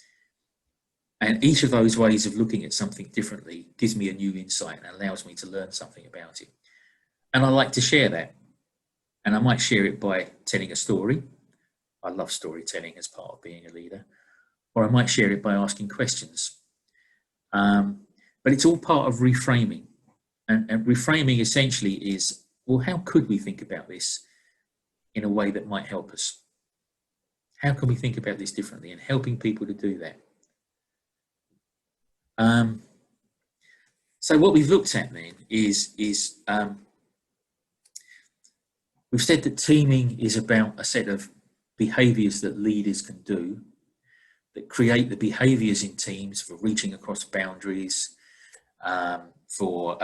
Speaker 4: And each of those ways of looking at something differently gives me a new insight and allows me to learn something about it. And I like to share that. And I might share it by telling a story. I love storytelling as part of being a leader. Or I might share it by asking questions. But it's all part of reframing. And reframing essentially is, well, how could we think about this in a way that might help us? How can we think about this differently, and helping people to do that? So what we've looked at then is we've said that teaming is about a set of behaviours that leaders can do that create the behaviours in teams for reaching across boundaries, for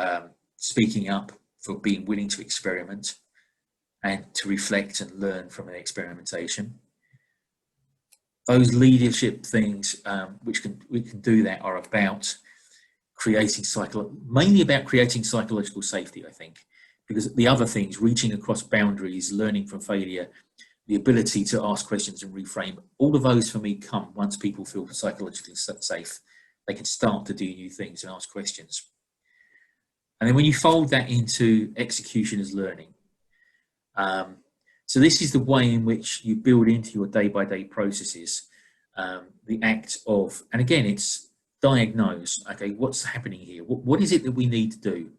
Speaker 4: speaking up, for being willing to experiment and to reflect and learn from an experimentation. Those leadership things we can do that are about creating mainly about creating psychological safety, I think, because the other things, reaching across boundaries, learning from failure, the ability to ask questions and reframe, all of those for me come once people feel psychologically safe. They can start to do new things and ask questions. And then when you fold that into execution as learning, so this is the way in which you build into your day-by-day processes the act of, and again, it's diagnose, okay, what's happening here? What is it that we need to do?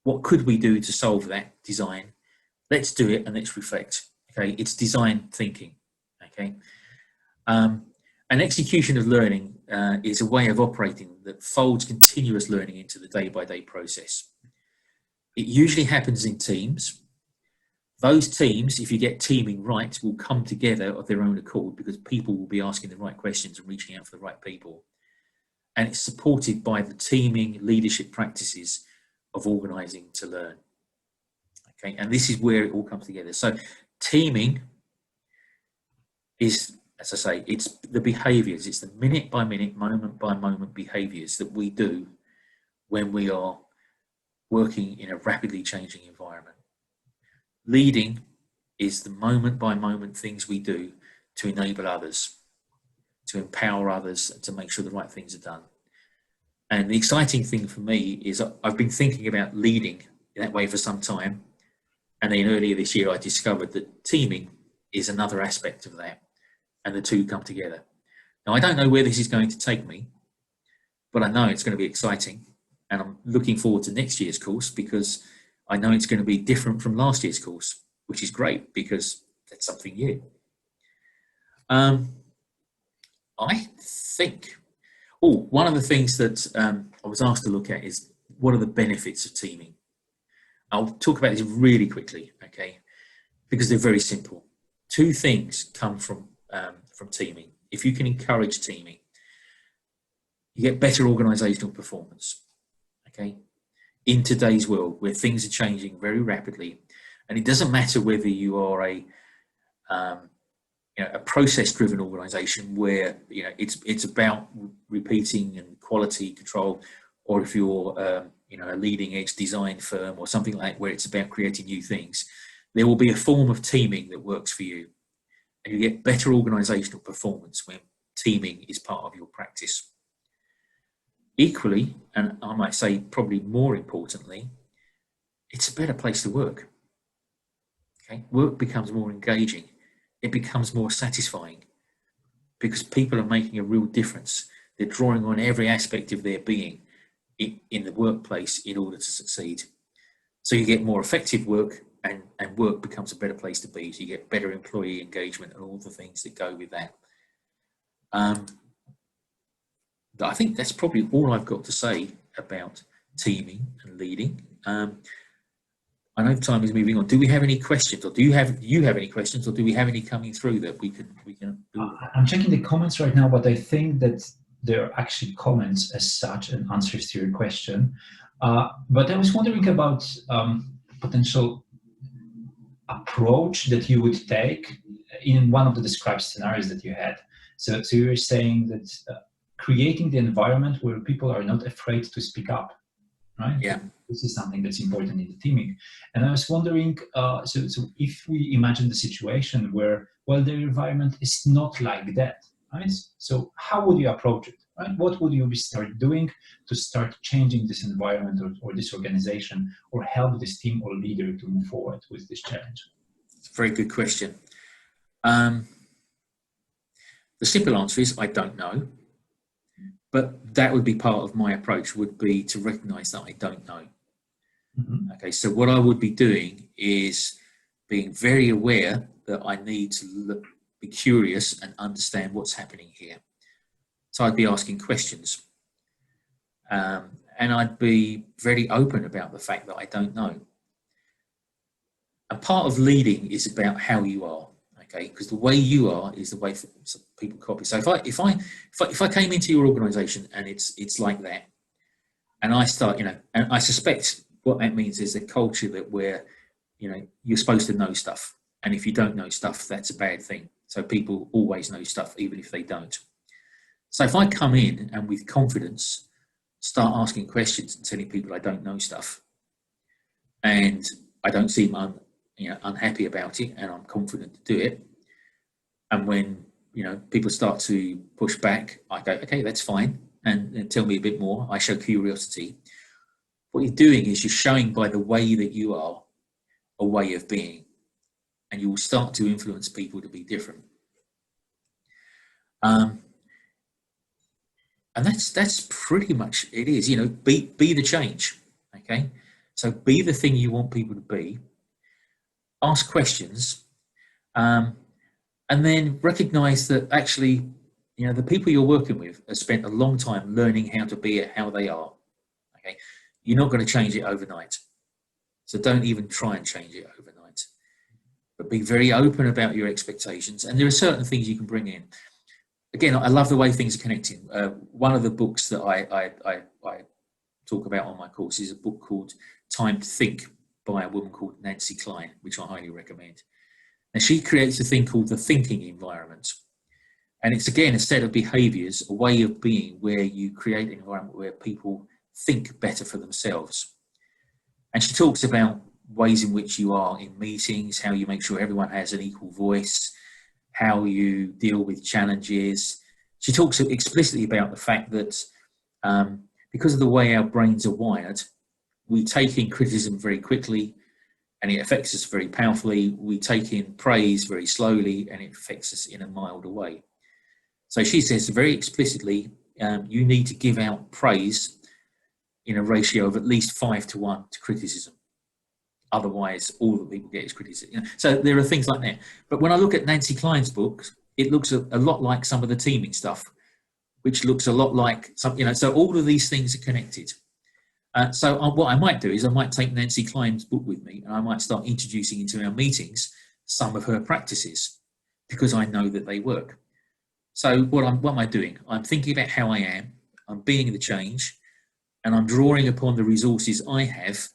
Speaker 4: What could we do to solve that design? Let's do it and let's reflect. Okay, it's design thinking. Okay, and execution of learning is a way of operating that folds continuous learning into the day-by-day process. It usually happens in teams. Those teams, if you get teaming right, will come together of their own accord because people will be asking the right questions and reaching out for the right people. And it's supported by the teaming leadership practices of organising to learn. Okay, and this is where it all comes together. So teaming is as I say, it's the behaviours, it's the minute by minute, moment by moment behaviours that we do when we are working in a rapidly changing environment. Leading is the moment by moment things we do to enable others, to empower others, and to make sure the right things are done. And the exciting thing for me is I've been thinking about leading in that way for some time. And then earlier this year, I discovered that teaming is another aspect of that, and the two come together. Now, I don't know where this is going to take me, but I know it's going to be exciting. And I'm looking forward to next year's course because I know it's going to be different from last year's course, which is great because that's something new. I think, one of the things that I was asked to look at is what are the benefits of teaming? I'll talk about this really quickly, okay? Because they're very simple. Two things come from teaming. If you can encourage teaming, you get better organisational performance, okay? In today's world where things are changing very rapidly, and it doesn't matter whether you are a process-driven organisation where it's about repeating and quality control, or if you're a leading-edge design firm or something like that where it's about creating new things, there will be a form of teaming that works for you, and you get better organisational performance when teaming is part of your practice. Equally, and I might say probably more importantly, it's a better place to work. Okay, work becomes more engaging. It becomes more satisfying because people are making a real difference. They're drawing on every aspect of their being in the workplace in order to succeed. So you get more effective work, and work becomes a better place to be. So you get better employee engagement and all the things that go with that. I think that's probably all I've got to say about teaming and leading. I know time is moving on. Do we have any questions, or do you have any questions, or do we have any coming through that we can do?
Speaker 3: I'm checking the comments right now, but I think that there are actually comments as such and answers to your question. But I was wondering about potential approach that you would take in one of the described scenarios that you had. So you were saying that creating the environment where people are not afraid to speak up, right?
Speaker 4: Yeah.
Speaker 3: This is something that's important in the teaming. And I was wondering, so if we imagine the situation where, well, the environment is not like that, right? So how would you approach it, right? What would you start doing to start changing this environment or this organization, or help this team or leader to move forward with this challenge?
Speaker 4: It's a very good question. The simple answer is I don't know. But that would be part of my approach, would be to recognize that I don't know. Mm-hmm. Okay, so what I would be doing is being very aware that I need to be curious and understand what's happening here. So I'd be asking questions. And I'd be very open about the fact that I don't know. And part of leading is about how you are. Okay, because the way you are is the way people copy. So if I came into your organisation and it's like that, and I start, and I suspect what that means is a culture that where, you're supposed to know stuff, and if you don't know stuff, that's a bad thing. So people always know stuff, even if they don't. So if I come in and with confidence start asking questions and telling people I don't know stuff, and I don't seem unhappy about it, and I'm confident to do it. And when people start to push back, I go, okay, that's fine, and tell me a bit more. I show curiosity. What you're doing is you're showing by the way that you are a way of being, and you will start to influence people to be different. And that's pretty much it is. Be the change. Okay, so be the thing you want people to be. Ask questions, and then recognize that actually, the people you're working with have spent a long time learning how to be how they are. Okay, you're not going to change it overnight, so don't even try and change it overnight. But be very open about your expectations, and there are certain things you can bring in. Again, I love the way things are connecting. One of the books that I talk about on my course is a book called Time to Think, by a woman called Nancy Klein, which I highly recommend. And she creates a thing called the thinking environment. And it's again a set of behaviours, a way of being where you create an environment where people think better for themselves. And she talks about ways in which you are in meetings, how you make sure everyone has an equal voice, how you deal with challenges. She talks explicitly about the fact that because of the way our brains are wired, we take in criticism very quickly and it affects us very powerfully. We take in praise very slowly and it affects us in a milder way. So she says very explicitly, you need to give out praise in a ratio of at least 5:1 to criticism. Otherwise, all that people get is criticism. So there are things like that. But when I look at Nancy Klein's books, it looks a lot like some of the teaming stuff, which looks a lot like some, so all of these things are connected. So what I might do is I might take Nancy Klein's book with me and I might start introducing into our meetings some of her practices because I know that they work. So what am I doing? I'm thinking about how I am, I'm being the change, and I'm drawing upon the resources I have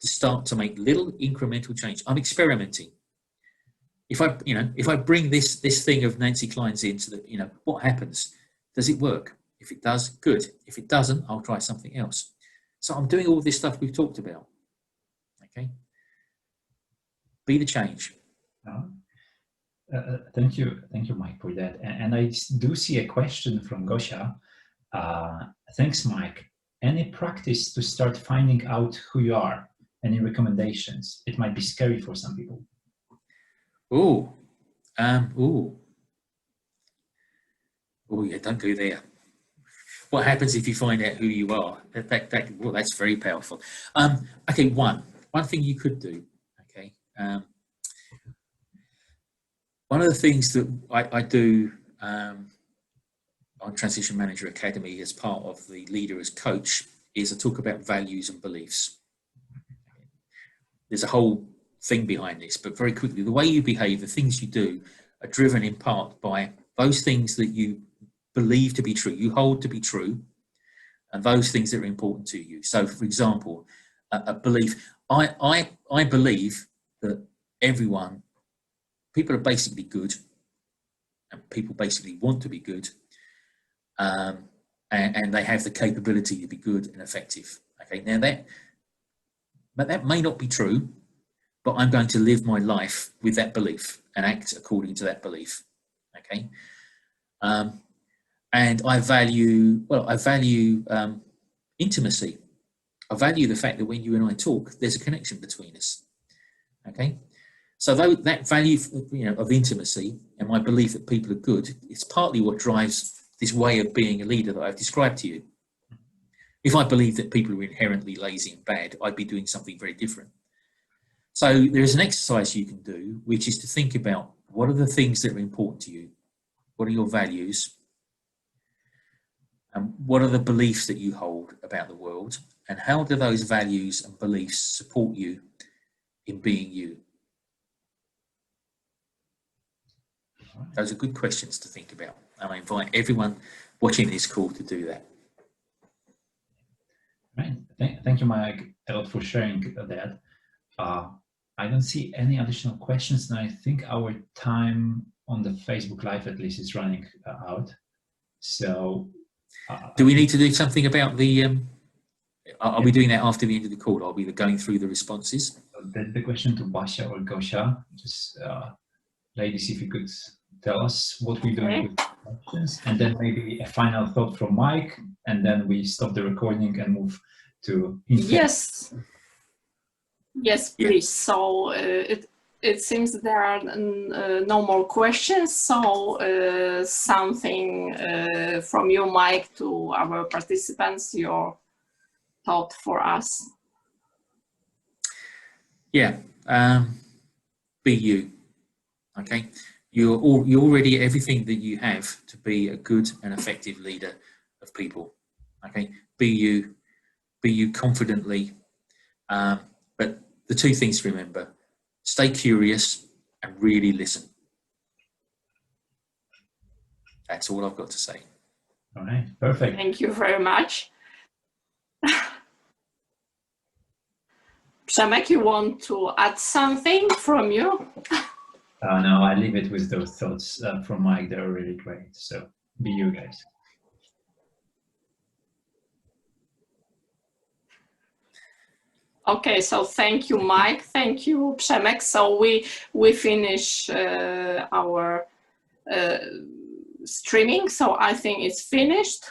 Speaker 4: to start to make little incremental change. I'm experimenting. If I bring this thing of Nancy Klein's into the, what happens? Does it work? If it does, good. If it doesn't, I'll try something else. So I'm doing all this stuff we've talked about. Okay. Be the change.
Speaker 3: Thank you, Mike, for that. And I do see a question from Gosia. Thanks, Mike. Any practice to start finding out who you are? Any recommendations? It might be scary for some people.
Speaker 4: Oh, yeah, don't go there. What happens if you find out who you are? That's very powerful. Okay, one thing you could do. Okay, one of the things that I do on Transition Manager Academy as part of the Leader as Coach is I talk about values and beliefs. There's a whole thing behind this, but very quickly, the way you behave, the things you do are driven in part by those things that you believe to be true, you hold to be true, and those things that are important to you. So for example, a belief, I believe that people are basically good, and people basically want to be good, and they have the capability to be good and effective. Okay, now that may not be true, but I'm going to live my life with that belief and act according to that belief. Okay, and I value intimacy. I value the fact that when you and I talk, there's a connection between us. Okay, so that value of intimacy and my belief that people are good, it's partly what drives this way of being a leader that I've described to you. If I believe that people are inherently lazy and bad, I'd be doing something very different. So there's an exercise you can do, which is to think about what are the things that are important to you? What are your values? And what are the beliefs that you hold about the world? And how do those values and beliefs support you in being you? Those are good questions to think about. And I invite everyone watching this call to do that.
Speaker 3: Right. Thank you, Mike, a lot for sharing that. I don't see any additional questions, and I think our time on the Facebook Live at least is running out. So,
Speaker 4: do we need to do something about the? Are we doing that after the end of the call? Are we going through the responses?
Speaker 3: The question to Basia or Gosia, just ladies, if you could tell us what we're doing with questions, and then maybe a final thought from Mike, and then we stop the recording and move to
Speaker 2: Yes, please. So it seems there are no more questions. So something from you, Mike, to our participants, your thought for us.
Speaker 4: Yeah, be you. Okay, you're already everything that you have to be a good and effective leader of people. Okay, be you confidently. But the two things to remember: stay curious and really listen. That's all I've got to say.
Speaker 3: All right, perfect.
Speaker 2: Thank you very much. Przemek, you want to add something from you?
Speaker 3: No, I leave it with those thoughts from Mike. They're really great. So be you guys.
Speaker 2: Okay, so thank you, Mike. Thank you, Przemek. So we finish our streaming. So I think it's finished.